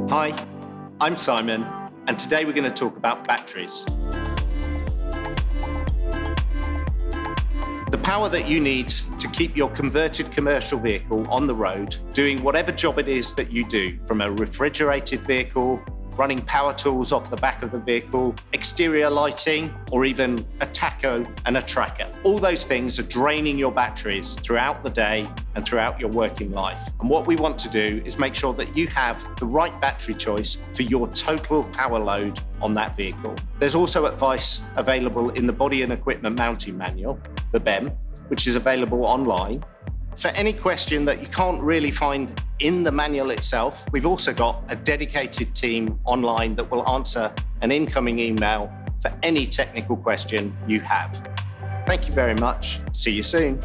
Hi, I'm Simon, and today we're going to talk about batteries. The power that you need to keep your converted commercial vehicle on the road, doing whatever job it is that you do, from a refrigerated vehicle, running power tools off the back of the vehicle, exterior lighting, or even a tacho and a tracker. All those things are draining your batteries throughout the day and throughout your working life. And what we want to do is make sure that you have the right battery choice for your total power load on that vehicle. There's also advice available in the Body and Equipment Mounting Manual, the BEMM, which is available online. For any question that you can't really find in the manual itself, we've also got a dedicated team online that will answer an incoming email for any technical question you have. Thank you very much. See you soon.